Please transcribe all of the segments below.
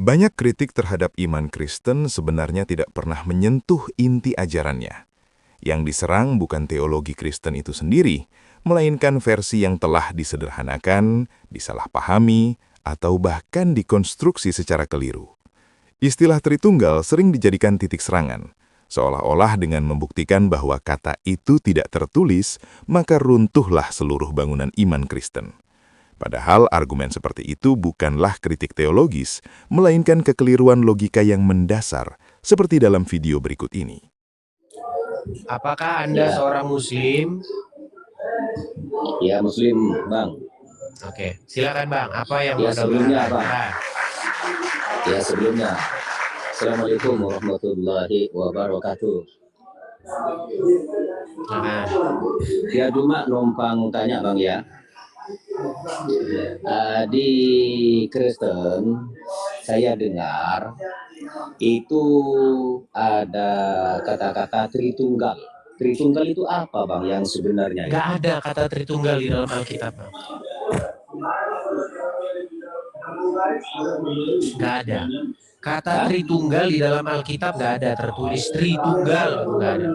Banyak kritik terhadap iman Kristen sebenarnya tidak pernah menyentuh inti ajarannya. Yang diserang bukan teologi Kristen itu sendiri, melainkan versi yang telah disederhanakan, disalahpahami, atau bahkan dikonstruksi secara keliru. Istilah Tritunggal sering dijadikan titik serangan, seolah-olah dengan membuktikan bahwa kata itu tidak tertulis, maka runtuhlah seluruh bangunan iman Kristen. Padahal argumen seperti itu bukanlah kritik teologis, melainkan kekeliruan logika yang mendasar, seperti dalam video berikut ini. Apakah Anda seorang Muslim? Ya, Muslim, Bang. Oke, silakan Bang. Apa yang Ya, Anda sebelumnya, utarakan? Bang. Ya, sebelumnya. Assalamualaikum warahmatullahi wabarakatuh. Nah, Ya, cuma numpang tanya, Bang, ya. Di Kristen, saya dengar itu ada kata-kata Tritunggal. Tritunggal itu apa, Bang, yang sebenarnya? nggak ada kata Tritunggal di dalam Alkitab, Bang. Nggak ada. Kata Tritunggal di dalam Alkitab nggak ada tertulis Tritunggal, nggak ada.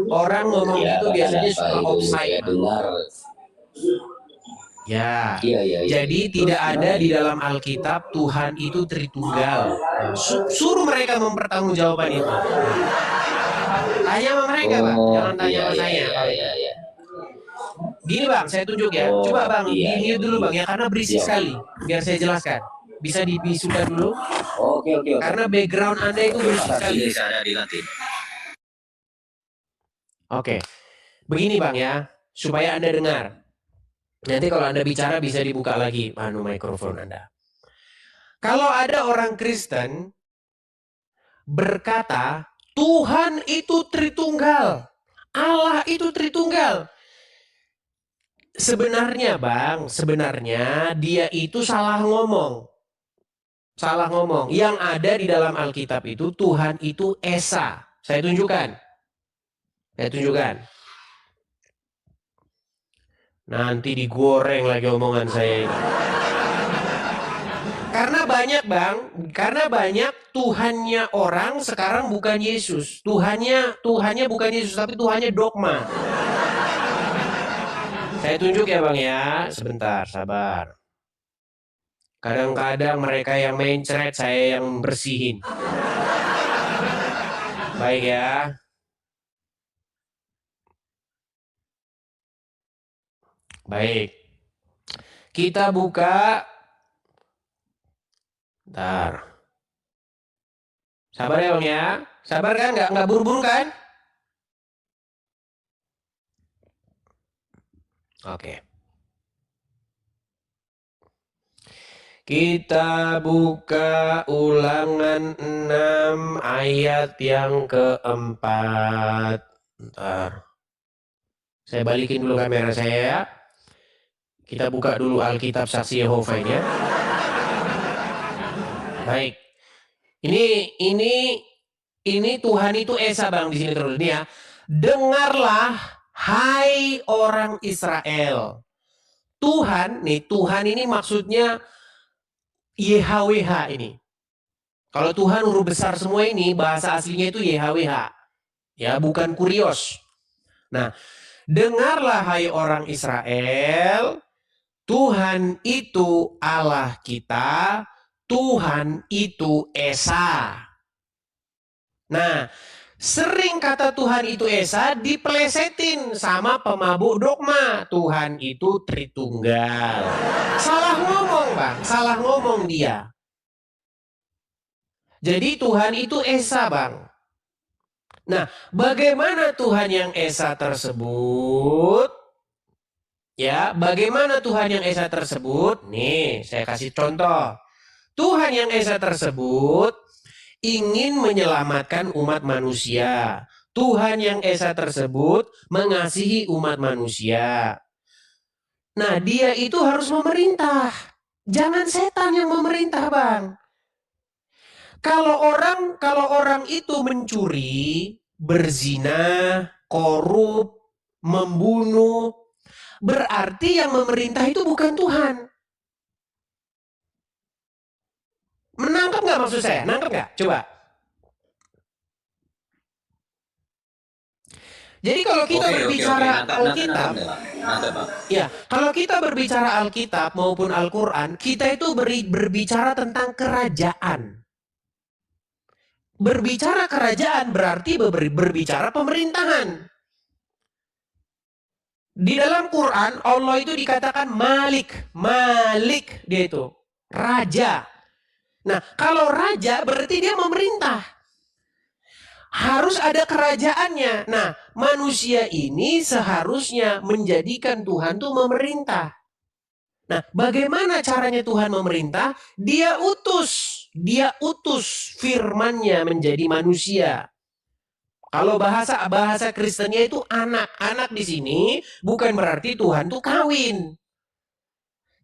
Orang ngomong itu biasanya suka offside, Bang. Ya, jadi tidak ada di dalam Alkitab Tuhan itu Tritunggal. Suruh mereka mempertanggungjawabkan itu. Tanya sama mereka, Bang. Jangan tanya sama saya. Gini, Bang, saya tunjuk ya. Coba, Bang, di-mute dulu, Bang, ya, karena berisik sekali. Biar saya jelaskan. Bisa dibisukan dulu? Oke. Karena background Anda itu berisik sekali. Oke. Begini, Bang, ya, supaya Anda dengar. Nanti kalau Anda bicara bisa dibuka lagi mikrofon Anda. Kalau ada orang Kristen berkata, Tuhan itu Tritunggal, Allah itu Tritunggal. Sebenarnya, Bang, dia itu salah ngomong. Salah ngomong. Yang ada di dalam Alkitab itu Tuhan itu Esa. Saya tunjukkan. Nanti digoreng lagi omongan saya ini. Karena banyak, Bang, Tuhannya orang sekarang bukan Yesus. Tuhannya bukan Yesus, tapi Tuhannya dogma. Saya tunjuk ya, Bang, ya. Sebentar, sabar. Kadang-kadang mereka yang mencret, saya yang bersihin. Baik ya. Baik. Kita buka. Bentar. Sabar ya, Bang, ya. Sabar kan? Nggak buru-buru kan? Oke. Kita buka Ulangan 6 ayat yang keempat. Bentar. Saya balikin dulu kamera saya ya. Kita buka dulu Alkitab Saksi Yehova ini ya. Baik. Ini Tuhan itu Esa, Bang, di sini terus nih ya. Dengarlah hai orang Israel. Tuhan ini maksudnya YHWH ini. Kalau Tuhan huruf besar semua ini bahasa aslinya itu YHWH. Ya, bukan kurios. Nah, dengarlah hai orang Israel, Tuhan itu Allah kita, Tuhan itu Esa. Nah, sering kata Tuhan itu Esa dipelesetin sama pemabuk dogma. Tuhan itu Tritunggal. Salah ngomong, Bang. Salah ngomong dia. Jadi Tuhan itu Esa, Bang. Nah, bagaimana Tuhan yang Esa tersebut? Ya, bagaimana Tuhan yang Esa tersebut? Nih, saya kasih contoh. Tuhan yang Esa tersebut ingin menyelamatkan umat manusia. Tuhan yang Esa tersebut mengasihi umat manusia. Nah, dia itu harus memerintah. Jangan setan yang memerintah, Bang. Kalau orang itu mencuri, berzina, korup, membunuh, berarti yang memerintah itu bukan Tuhan. Menangkap nggak maksud saya? Nangkep nggak? Coba. Jadi kalau kita berbicara Alkitab, ya, kalau kita berbicara Alkitab maupun Al-Quran, kita itu berbicara tentang kerajaan. Berbicara kerajaan berarti berbicara pemerintahan. Di dalam Quran, Allah itu dikatakan Malik. Malik dia itu. Raja. Nah, kalau raja berarti dia memerintah. Harus ada kerajaannya. Nah, manusia ini seharusnya menjadikan Tuhan itu memerintah. Nah, bagaimana caranya Tuhan memerintah? Dia utus firman-Nya menjadi manusia. Kalau bahasa Kristennya itu anak. Anak di sini bukan berarti Tuhan tuh kawin.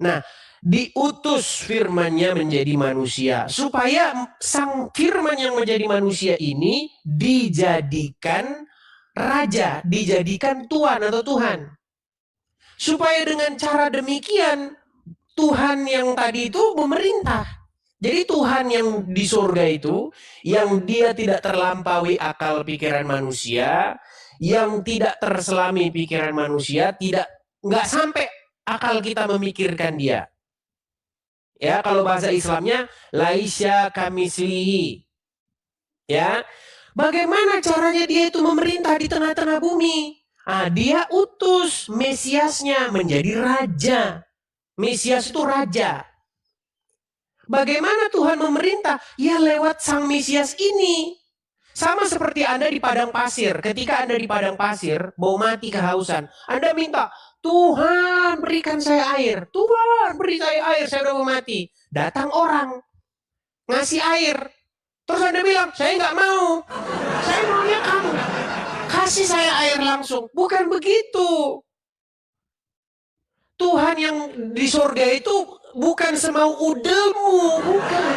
Nah, diutus firman-Nya menjadi manusia supaya sang firman yang menjadi manusia ini dijadikan raja, dijadikan tuan atau Tuhan. Supaya dengan cara demikian Tuhan yang tadi itu memerintah. Jadi Tuhan yang di surga itu, yang dia tidak terlampaui akal pikiran manusia, yang tidak terselami pikiran manusia, nggak sampai akal kita memikirkan dia. Ya, kalau bahasa Islamnya, laisya kamislihi. Ya, bagaimana caranya dia itu memerintah di tengah-tengah bumi? Dia utus Mesiasnya menjadi raja. Mesias itu raja. Bagaimana Tuhan memerintah? Ya lewat sang Mesias ini. Sama seperti Anda di padang pasir. Ketika Anda di padang pasir, mau mati kehausan. Anda minta, Tuhan berikan saya air. Tuhan beri saya air, saya udah mau mati. Datang orang, ngasih air. Terus Anda bilang, saya nggak mau. Saya maunya kamu. Kasih saya air langsung. Bukan begitu. Tuhan yang di surga itu bukan semau udelmu, bukan.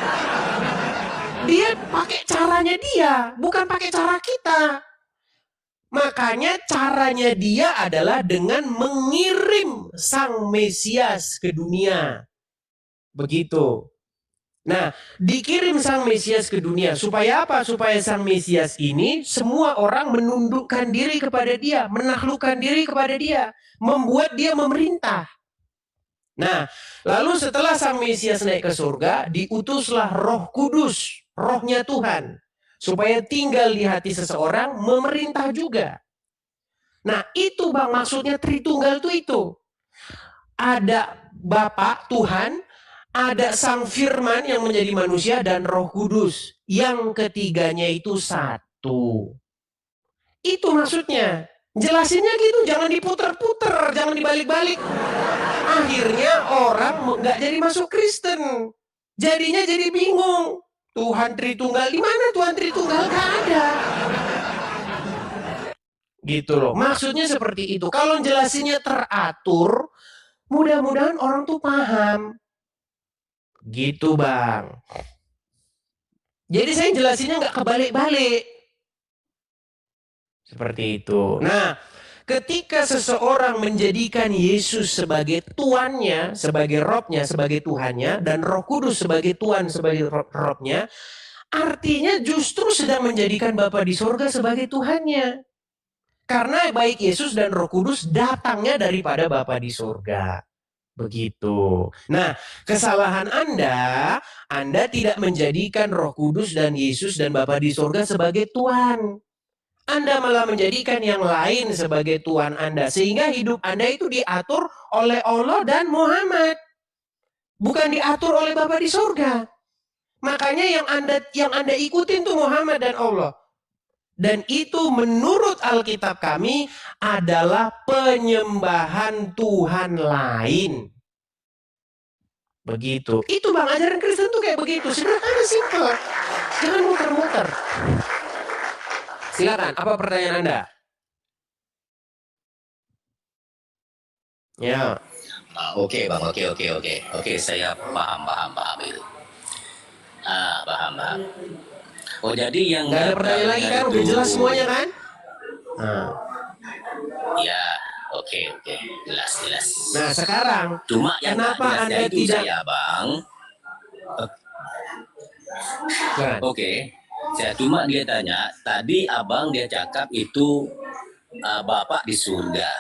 Dia pakai caranya dia, bukan pakai cara kita. Makanya caranya dia adalah dengan mengirim sang Mesias ke dunia. Begitu. Nah, dikirim sang Mesias ke dunia. Supaya apa? Supaya sang Mesias ini semua orang menundukkan diri kepada dia, menaklukkan diri kepada dia, membuat dia memerintah. Nah, lalu setelah sang Mesias naik ke surga, diutuslah Roh Kudus, rohnya Tuhan, supaya tinggal di hati seseorang, memerintah juga. Nah, itu Bang, maksudnya Tritunggal itu. Ada Bapa, Tuhan, ada sang firman yang menjadi manusia, dan Roh Kudus. Yang ketiganya itu satu. Itu maksudnya. Jelasinnya gitu, jangan diputer-puter, jangan dibalik-balik. Akhirnya orang nggak jadi masuk Kristen. Jadinya jadi bingung. Tuhan Tritunggal, di mana Tuhan Tritunggal? Nggak ada. Gitu loh. Maksudnya seperti itu. Kalau jelasinnya teratur, mudah-mudahan orang tuh paham. Gitu Bang. Jadi saya jelasinnya nggak kebalik-balik. Seperti itu. Nah, ketika seseorang menjadikan Yesus sebagai tuannya, sebagai Robnya, sebagai Tuhannya, dan Roh Kudus sebagai Tuhan, sebagai Robnya, artinya justru sedang menjadikan Bapa di surga sebagai Tuhannya. Karena baik Yesus dan Roh Kudus datangnya daripada Bapa di surga. Begitu. Nah, kesalahan Anda tidak menjadikan Roh Kudus dan Yesus dan Bapa di surga sebagai Tuhan. Anda malah menjadikan yang lain sebagai Tuhan Anda. Sehingga hidup Anda itu diatur oleh Allah dan Muhammad. Bukan diatur oleh Bapa di surga. Makanya yang Anda ikutin tuh Muhammad dan Allah. Dan itu menurut Alkitab kami adalah penyembahan Tuhan lain. Begitu. Itu Bang, ajaran Kristen tuh kayak begitu. Sederhana, simple. Jangan muter-muter. Silakan, apa pertanyaan Anda? Ya. Oke Bang, oke, saya paham itu. Paham. Oh, jadi yang nggak ada pertanyaan lagi kan? Udah jelas semuanya kan? Ya, oke, jelas. Nah sekarang, Cuma yang kenapa Anda itu tidak? saya Bang, Silakan. Oke, saya cuma dia tanya, tadi abang dia cakap itu bapak di surga.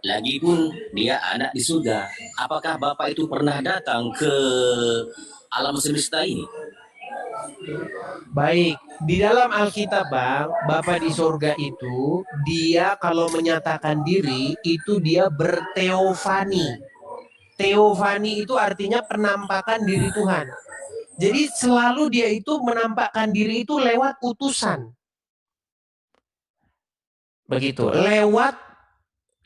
Lagipun dia anak di surga. Apakah bapak itu pernah datang ke alam semesta ini? Baik, di dalam Alkitab, Bang, Bapa di sorga itu, dia kalau menyatakan diri, itu dia berteofani. Teofani itu artinya penampakan diri Tuhan. Jadi selalu dia itu menampakkan diri itu lewat utusan. Begitu, lewat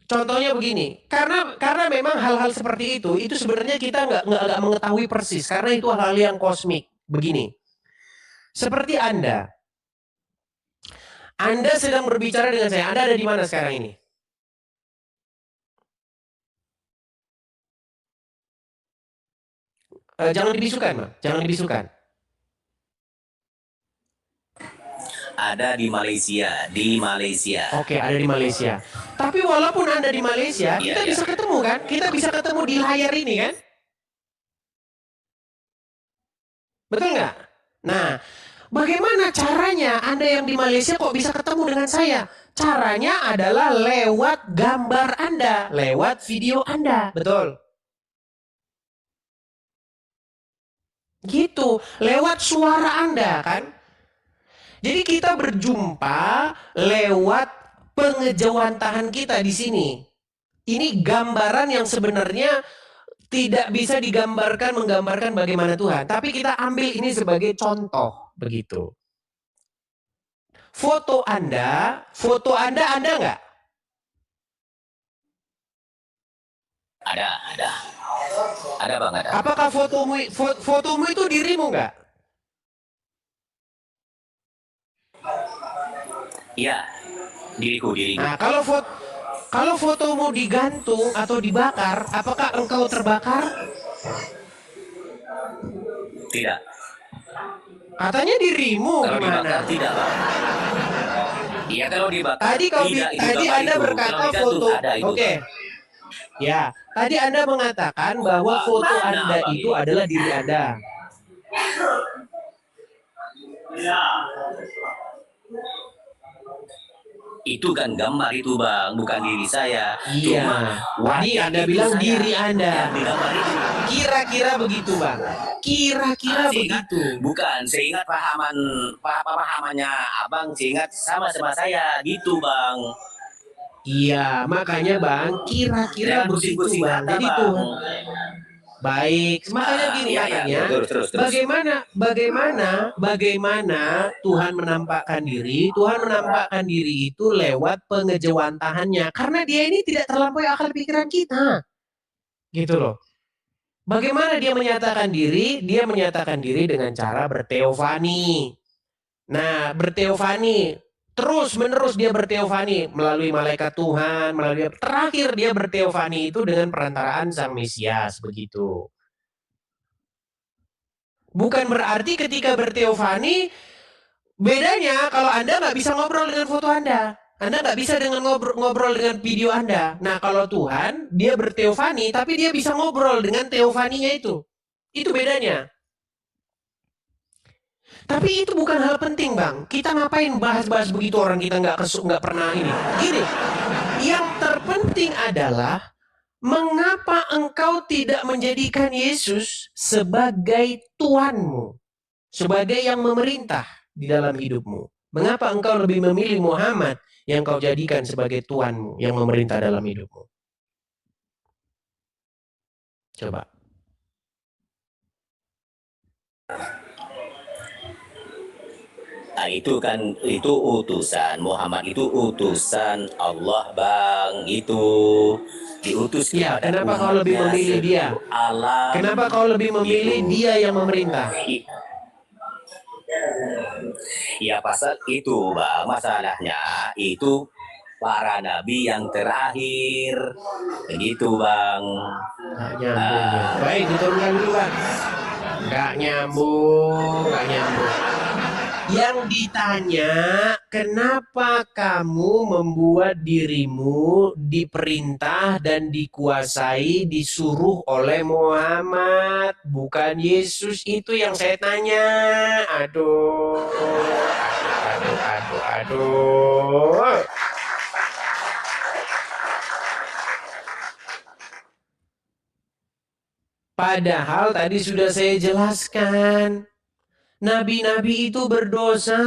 contohnya begini, karena memang hal-hal seperti itu sebenarnya kita nggak mengetahui persis karena itu hal-hal yang kosmik. Begini, seperti Anda sedang berbicara dengan saya. Anda ada di mana sekarang ini? Jangan dibisukan, Bang. Jangan dibisukan. Ada di Malaysia. Oke, ada di Malaysia. Tapi walaupun Anda di Malaysia, kita bisa ketemu kan? Kita bisa ketemu di layar ini kan? Betul nggak? Nah, bagaimana caranya Anda yang di Malaysia kok bisa ketemu dengan saya? Caranya adalah lewat gambar Anda, lewat video Anda. Betul. Gitu, lewat suara Anda kan? Jadi kita berjumpa lewat pengejawantahan kita di sini. Ini gambaran yang sebenarnya tidak bisa menggambarkan bagaimana Tuhan. Tapi kita ambil ini sebagai contoh, begitu. Foto Anda ada nggak? Ada. Ada Bang, ada. Apakah fotomu itu dirimu nggak? Iya, diriku. Nah, kalau fotomu digantung atau dibakar, apakah engkau terbakar? Tidak. Katanya dirimu Kalau gimana? dibakar tidak, Bang. Iya, kalau dibakar. Tadi Anda berkata foto. Oke. Ya, tadi Anda mengatakan bahwa foto Anda itu adalah diri Anda. Itu kan gambar itu Bang, bukan diri saya. Iya. Tadi Anda bilang diri Anda. Kira-kira begitu Bang. Kira-kira begitu. Bukan, seingat pahamannya Abang, seingat sama saya gitu Bang. Iya, makanya Bang, kira-kira begitu Bang. Jadi Tuhan. Baik, makanya gini makanya. Terus. Bagaimana Tuhan menampakkan diri? Tuhan menampakkan diri itu lewat pengejawantahannya. Karena dia ini tidak terlampaui akal pikiran kita. Gitu loh. Bagaimana dia menyatakan diri? Dia menyatakan diri dengan cara berteofani. Nah, berteofani terus-menerus dia berteofani melalui malaikat Tuhan, terakhir dia berteofani itu dengan perantaraan Sang Mesias, begitu. Bukan berarti ketika berteofani, bedanya kalau Anda nggak bisa ngobrol dengan foto Anda nggak bisa dengan ngobrol dengan video Anda. Nah, kalau Tuhan, dia berteofani, tapi dia bisa ngobrol dengan teofaninya itu. Itu bedanya. Tapi itu bukan hal penting Bang. Kita ngapain bahas-bahas begitu orang kita nggak pernah ini. Gini, yang terpenting adalah mengapa engkau tidak menjadikan Yesus sebagai Tuanmu, sebagai yang memerintah di dalam hidupmu. Mengapa engkau lebih memilih Muhammad yang kau jadikan sebagai Tuanmu yang memerintah dalam hidupmu? Coba. Nah, itu utusan Muhammad, itu utusan Allah Bang, itu diutus ya, kenapa kau lebih memilih dia? Kenapa kau lebih memilih dia yang memerintah? Ya pasal itu Bang, masalahnya itu para nabi yang terakhir, begitu Bang. Nggak nyambung ya. Baik, diturunkan dulu Bang. Nggak nyambung. Yang ditanya, kenapa kamu membuat dirimu diperintah dan dikuasai, disuruh oleh Muhammad, bukan Yesus? Itu yang saya tanya. Aduh, aduh. Padahal tadi sudah saya jelaskan. Nabi-nabi itu berdosa.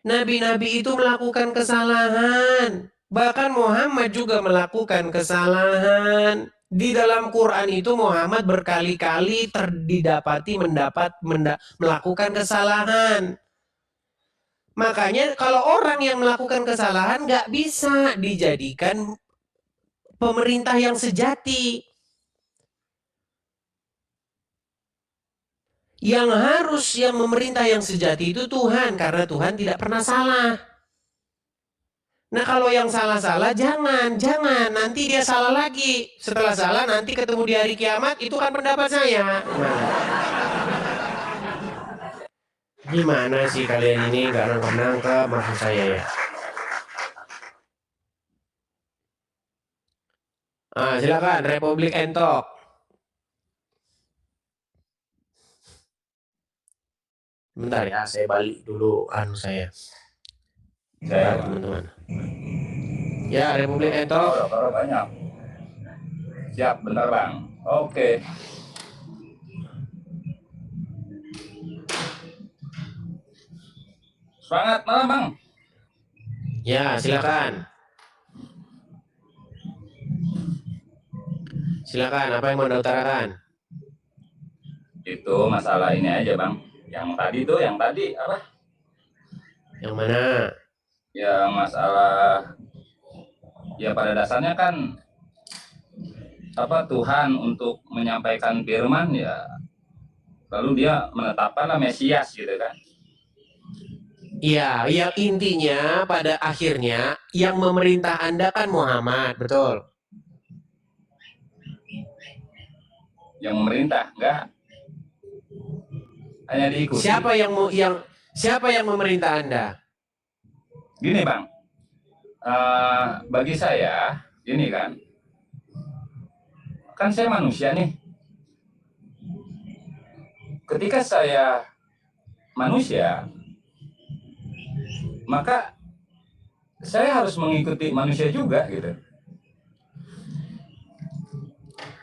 Nabi-nabi itu melakukan kesalahan. Bahkan Muhammad juga melakukan kesalahan. Di dalam Quran itu Muhammad berkali-kali didapati melakukan kesalahan. Makanya kalau orang yang melakukan kesalahan nggak bisa dijadikan pemerintah yang sejati. Yang memerintah yang sejati itu Tuhan, karena Tuhan tidak pernah salah. Nah kalau yang salah-salah jangan, nanti dia salah lagi. Setelah salah nanti ketemu di hari kiamat, itu kan pendapat saya. Gimana sih kalian ini nggak nangkep maksud saya ya? Silakan Republik Entok. Bentar ya, saya balik dulu saya. Bentar, teman-teman. Ya, Republik Entok. Banyak. Siap, bentar Bang. Oke. Semangat malam Bang. Ya, silakan. Silakan, apa yang mau Anda utarakan? Itu masalah ini aja Bang. Yang tadi apa? Yang mana? Ya masalah, ya pada dasarnya kan Tuhan untuk menyampaikan firman ya, lalu dia menetapkanlah Mesias gitu kan. Iya, yang intinya pada akhirnya yang memerintah Anda kan Muhammad, betul? Yang memerintah enggak, hanya diikuti. Siapa yang memerintah Anda? Gini Bang, bagi saya gini kan saya manusia nih. Ketika saya manusia, maka saya harus mengikuti manusia juga gitu.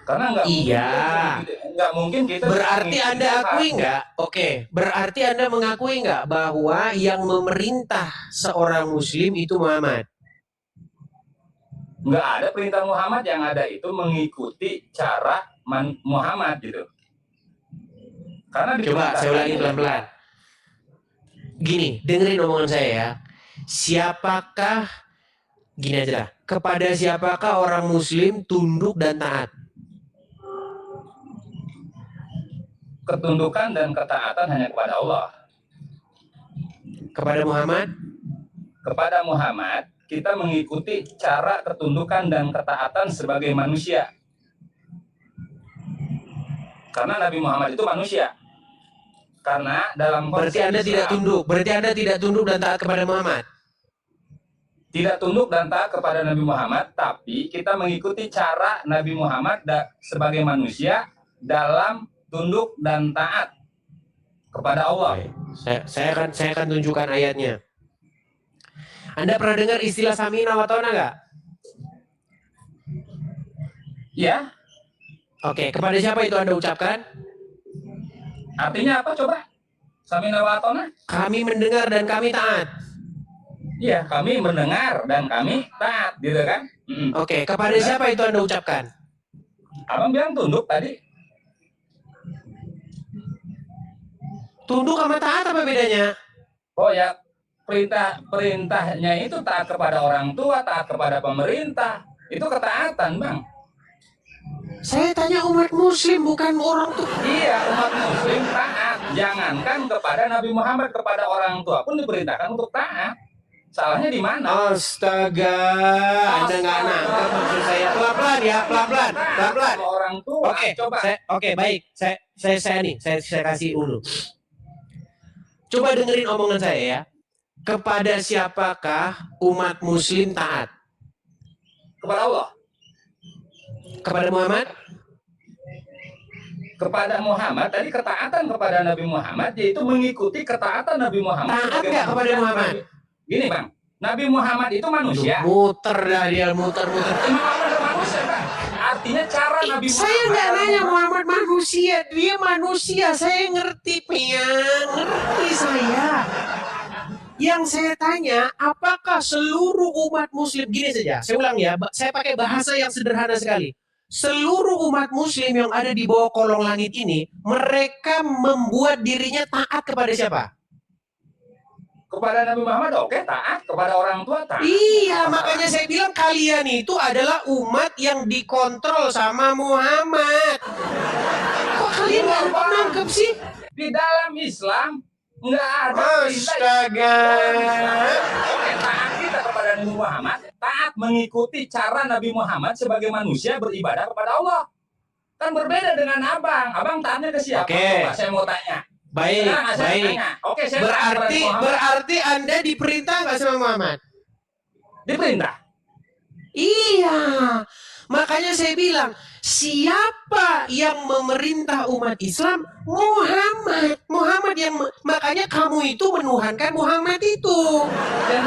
Karena nggak mungkin kita. Berarti Anda akui nggak? Oke, berarti Anda mengakui nggak bahwa yang memerintah seorang Muslim itu Muhammad? Nggak ada perintah Muhammad, yang ada itu mengikuti cara Muhammad gitu. Karena coba saya ulangi pelan-pelan. Gini, dengerin omongan saya ya. Siapakah, gini aja lah, kepada siapakah orang Muslim tunduk dan taat? Ketundukan dan ketaatan hanya kepada Allah. Kepada Muhammad? Kepada Muhammad, kita mengikuti cara ketundukan dan ketaatan sebagai manusia. Karena Nabi Muhammad itu manusia. Karena dalam berarti Anda tidak tunduk. Berarti Anda tidak tunduk dan taat kepada Muhammad. Tidak tunduk dan taat kepada Nabi Muhammad, tapi kita mengikuti cara Nabi Muhammad sebagai manusia dalam tunduk dan taat kepada Allah. Saya akan tunjukkan ayatnya. Anda pernah dengar istilah Samina wa Ta'na nggak? Ya. Oke, kepada siapa itu Anda ucapkan? Artinya apa coba? Samina wa Ta'na? Kami mendengar dan kami taat. Iya, kami mendengar dan kami taat, gitu kan? Oke, kepada siapa itu Anda ucapkan? Abang bilang tunduk tadi. Tunduk sama taat apa bedanya? Oh ya, perintahnya itu taat kepada orang tua, taat kepada pemerintah. Itu ketaatan, Bang. Saya tanya umat Muslim, bukan orang tua. Iya, umat Muslim taat. Jangankan kepada Nabi Muhammad, kepada orang tua pun diperintahkan untuk taat. Salahnya di mana? Astaga, Anda nggak nangkep maksud saya. Pelan-pelan ya, pelan-pelan. Orang tua. Oke, coba. Oke, baik. Saya kasih dulu. Coba dengerin omongan saya ya. Kepada siapakah umat muslim taat? Kepada Allah. Kepada Muhammad? Kepada Muhammad, tadi ketaatan kepada Nabi Muhammad yaitu mengikuti ketaatan Nabi Muhammad. Taat nggak kepada Muhammad? Gini Bang, Nabi Muhammad itu manusia. Muter dah dia, muter-muter. Muhammad manusia Bang. Artinya cara Nabi Muhammad. Saya nggak nanya Muhammad manusia, dia manusia. Saya ngerti, ngerti saya. Yang saya tanya, apakah seluruh umat muslim, gini saja, saya ulang ya, saya pakai bahasa yang sederhana sekali. Seluruh umat muslim yang ada di bawah kolong langit ini, mereka membuat dirinya taat kepada siapa? Kepada Nabi Muhammad oke, taat. Kepada orang tua taat. Iya, makanya saya bilang kalian itu adalah umat yang dikontrol sama Muhammad. Kok kalian nggak nangkep sih? Di dalam Islam nggak ada Astaga. Oke, taat kita kepada Nabi Muhammad, taat mengikuti cara Nabi Muhammad sebagai manusia beribadah kepada Allah. Kan berbeda dengan abang. Abang taatnya ke siapa? Oke. Coba saya mau tanya. Baik, Nah, saya baik. tanya. Oke, saya taat kepada Berarti Muhammad. berarti Anda diperintah nggak sama Muhammad? Diperintah. Iya. Makanya saya bilang, siapa yang memerintah umat Islam? Muhammad. Muhammad yang makanya kamu itu menuhankan Muhammad itu. Ya,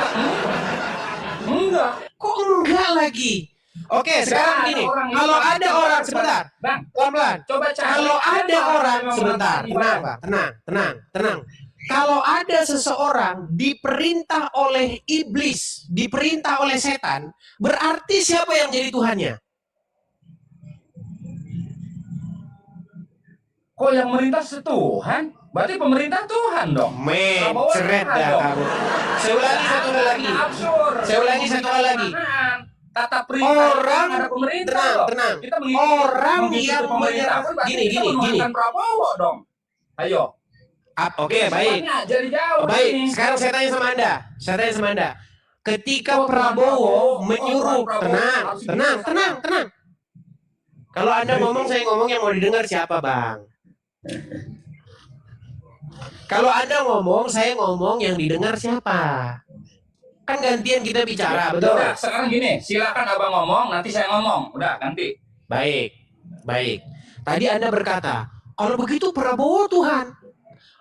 enggak. Kok enggak lagi? Oke, sekarang gini. Kalau ada orang sebentar, Bang, pelan-pelan. coba cari. Kalau ada orang Memang sebentar, ibadah. tenang. Kalau ada seseorang diperintah oleh iblis, diperintah oleh setan, berarti siapa yang jadi Tuhannya? Kok yang merintah Tuhan? Berarti pemerintah Tuhan dong. Prabowo Ceret Tuhan dah dong. kamu. Saya ulangi satu kali lagi. Absurd. Saya ulangi satu kali lagi. Tata perintah Orang, ada pemerintah. tenang. Kita mengikuti, Orang mengikuti yang pemerintah. menyerah- Berarti gini. kita menuhankan Prabowo dong. Ayo. Oke, baik. Semuanya jadi jauh. Baik, ini. sekarang saya tanya sama Anda. Ketika Oh, Prabowo Prabowo. menyuruh, Oh, Prabowo. Harus tenang. Kalau Anda ngomong, saya ngomong yang mau didengar siapa, Bang? Kalau Anda ngomong, saya ngomong yang didengar siapa? Kan gantian kita bicara, betul? Udah, sekarang gini, silakan abang ngomong, nanti saya ngomong. Udah, ganti. Baik. Tadi Anda berkata, kalau begitu Prabowo Tuhan.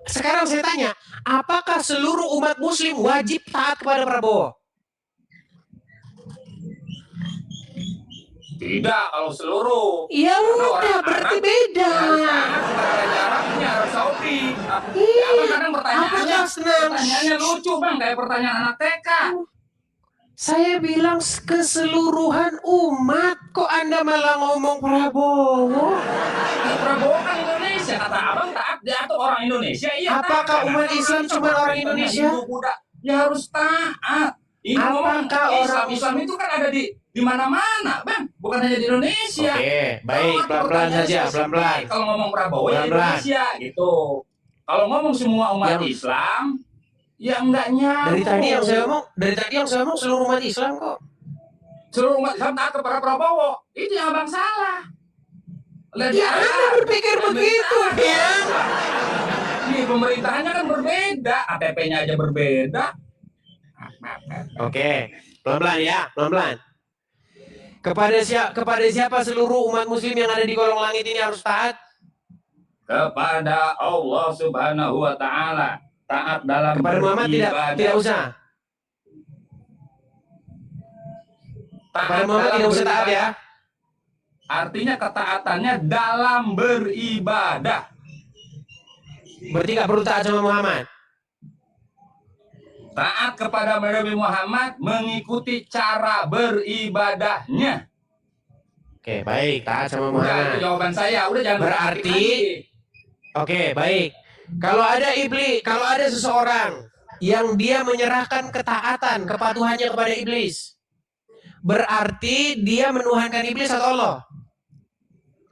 Sekarang saya tanya, apakah seluruh umat muslim wajib taat kepada Prabowo? Tidak, kalau seluruh. Ya Karena udah, orang berarti Arab beda. harus taat kepada Raja Arabnya, Arab Saudi. Iya, Abang kadang pertanyaannya, apakah senang? pertanyaannya lucu bang, kayak pertanyaan anak TK. Saya bilang keseluruhan umat, kok Anda malah ngomong Prabowo? Prabowo kan Indonesia, kata abang taat, dia tuh orang Indonesia. Iya. Apakah taat. umat Islam cuma orang Kristen, Indonesia? Hindu, Buddha, ya harus taat. Ini Apakah orang Islam itu kan ada di mana-mana, bang, bukan hanya di Indonesia. Oke, baik, Kalau pelan-pelan pertanyaan saja, spesifik, pelan-pelan. Kalau ngomong Prabowo ya Pelan-pelan. Indonesia gitu. Kalau ngomong semua umat Yang- Islam, ya enggak nyambung. Dari tadi yang saya ngomong seluruh umat Islam kok. Seluruh umat Islam taat kepada Prabowo. Itu yang abang salah. Ya Anda berpikir begitu, ya. Ini pemerintahannya kan berbeda, ATP-nya aja berbeda. Oke, pelan-pelan ya, pelan-pelan. Kepada siapa seluruh umat muslim yang ada di kolong langit ini harus taat? Kepada Allah Subhanahu wa taala. Taat dalam Kepada Muhammad beribadah. tidak usah. Taat Kepada Muhammad dalam tidak usah taat beribadah. ya. Artinya ketaatannya dalam beribadah. Berarti nggak perlu taat sama Muhammad. Taat kepada Nabi Muhammad mengikuti cara beribadahnya. Oke, baik, taat sama Udah, itu Muhammad. jawaban saya. Udah jangan Berarti- berarti Oke, baik. Kalau ada seseorang yang dia menyerahkan ketaatan, kepatuhannya kepada iblis, berarti dia menuhankan iblis atau Allah?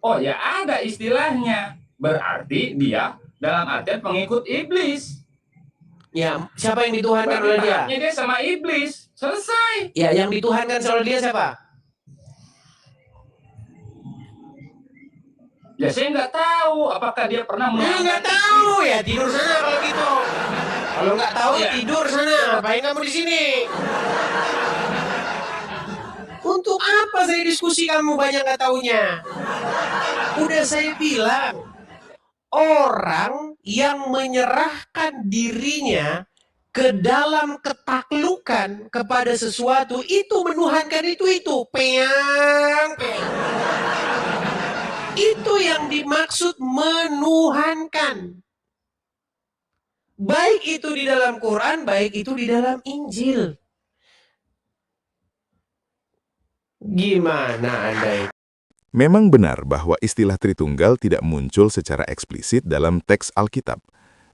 Oh ya ada istilahnya. Berarti dia dalam artian pengikut iblis. Ya, siapa yang dituhankan Berarti oleh dia? taatnya dia sama iblis. Selesai. Ya, yang dituhankan oleh dia siapa? Ya saya nggak tahu apakah dia pernah Ya, nggak tahu ya, tidur sana kalau gitu. Kalau nggak tahu Iya. tidur sana. Ngapain kamu di sini? Untuk apa saya diskusi kamu banyak nggak taunya? Udah saya bilang, orang yang menyerahkan dirinya ke dalam ketaklukan kepada sesuatu itu menuhankan itu peang. Itu yang dimaksud menuhankan. Baik itu di dalam Quran, baik itu di dalam Injil. Gimana Anda itu? Memang benar bahwa istilah Tritunggal tidak muncul secara eksplisit dalam teks Alkitab.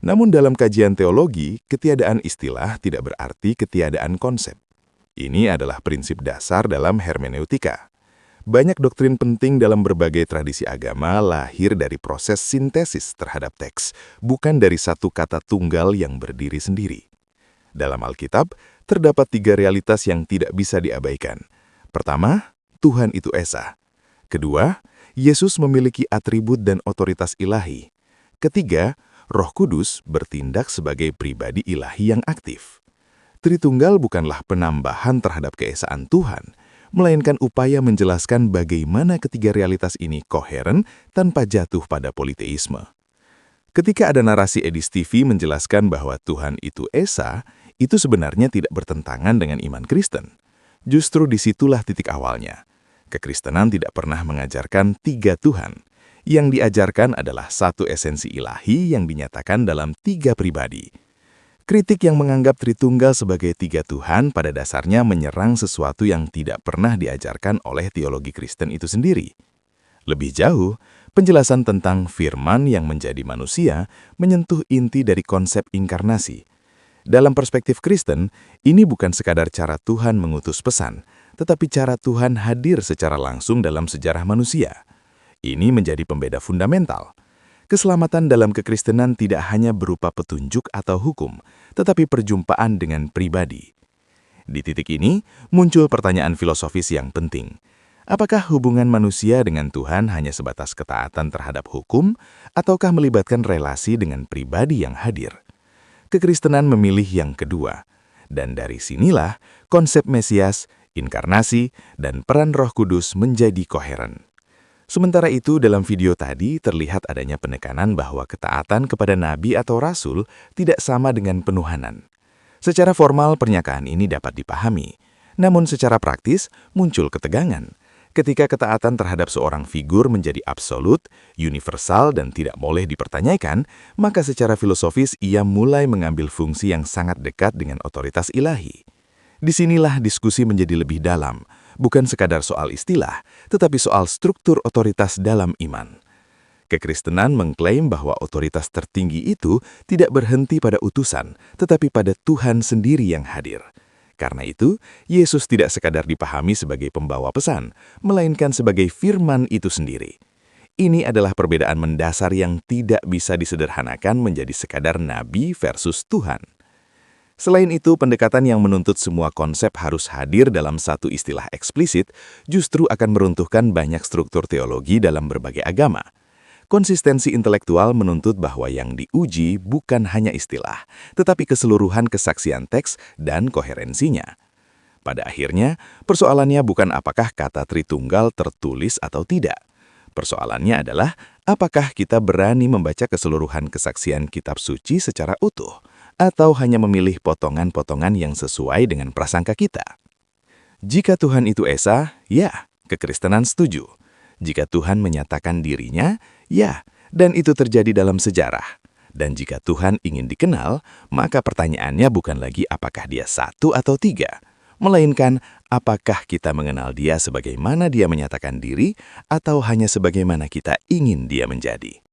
Namun dalam kajian teologi, ketiadaan istilah tidak berarti ketiadaan konsep. Ini adalah prinsip dasar dalam hermeneutika. Banyak doktrin penting dalam berbagai tradisi agama lahir dari proses sintesis terhadap teks, bukan dari satu kata tunggal yang berdiri sendiri. Dalam Alkitab, terdapat 3 realitas yang tidak bisa diabaikan. Pertama, Tuhan itu Esa. Kedua, Yesus memiliki atribut dan otoritas ilahi. Ketiga, Roh Kudus bertindak sebagai pribadi ilahi yang aktif. Tritunggal bukanlah penambahan terhadap keesaan Tuhan, melainkan upaya menjelaskan bagaimana ketiga realitas ini koheren tanpa jatuh pada politeisme. Ketika ada narasi Edis TV menjelaskan bahwa Tuhan itu Esa, itu sebenarnya tidak bertentangan dengan iman Kristen. Justru disitulah titik awalnya. Kekristenan tidak pernah mengajarkan 3 Tuhan. Yang diajarkan adalah satu esensi ilahi yang dinyatakan dalam 3 pribadi. Kritik yang menganggap Tritunggal sebagai 3 Tuhan pada dasarnya menyerang sesuatu yang tidak pernah diajarkan oleh teologi Kristen itu sendiri. Lebih jauh, penjelasan tentang firman yang menjadi manusia menyentuh inti dari konsep inkarnasi. Dalam perspektif Kristen, ini bukan sekadar cara Tuhan mengutus pesan, tetapi cara Tuhan hadir secara langsung dalam sejarah manusia. Ini menjadi pembeda fundamental. Keselamatan dalam kekristenan tidak hanya berupa petunjuk atau hukum, tetapi perjumpaan dengan pribadi. Di titik ini, muncul pertanyaan filosofis yang penting. Apakah hubungan manusia dengan Tuhan hanya sebatas ketaatan terhadap hukum, ataukah melibatkan relasi dengan pribadi yang hadir? Kekristenan memilih yang kedua, dan dari sinilah konsep Mesias, inkarnasi, dan peran Roh Kudus menjadi koheren. Sementara itu, dalam video tadi terlihat adanya penekanan bahwa ketaatan kepada nabi atau rasul tidak sama dengan penuhanan. Secara formal, pernyataan ini dapat dipahami. Namun secara praktis, muncul ketegangan. Ketika ketaatan terhadap seorang figur menjadi absolut, universal, dan tidak boleh dipertanyakan, maka secara filosofis ia mulai mengambil fungsi yang sangat dekat dengan otoritas ilahi. Disinilah diskusi menjadi lebih dalam, bukan sekadar soal istilah, tetapi soal struktur otoritas dalam iman. Kekristenan mengklaim bahwa otoritas tertinggi itu tidak berhenti pada utusan, tetapi pada Tuhan sendiri yang hadir. Karena itu, Yesus tidak sekadar dipahami sebagai pembawa pesan, melainkan sebagai firman itu sendiri. Ini adalah perbedaan mendasar yang tidak bisa disederhanakan menjadi sekadar nabi versus Tuhan. Selain itu, pendekatan yang menuntut semua konsep harus hadir dalam satu istilah eksplisit justru akan meruntuhkan banyak struktur teologi dalam berbagai agama. Konsistensi intelektual menuntut bahwa yang diuji bukan hanya istilah, tetapi keseluruhan kesaksian teks dan koherensinya. Pada akhirnya, persoalannya bukan apakah kata Tritunggal tertulis atau tidak. Persoalannya adalah apakah kita berani membaca keseluruhan kesaksian kitab suci secara utuh, atau hanya memilih potongan-potongan yang sesuai dengan prasangka kita. Jika Tuhan itu Esa, ya, kekristenan setuju. Jika Tuhan menyatakan dirinya, ya, dan itu terjadi dalam sejarah. Dan jika Tuhan ingin dikenal, maka pertanyaannya bukan lagi apakah dia 1 atau 3, melainkan apakah kita mengenal dia sebagaimana dia menyatakan diri, atau hanya sebagaimana kita ingin dia menjadi.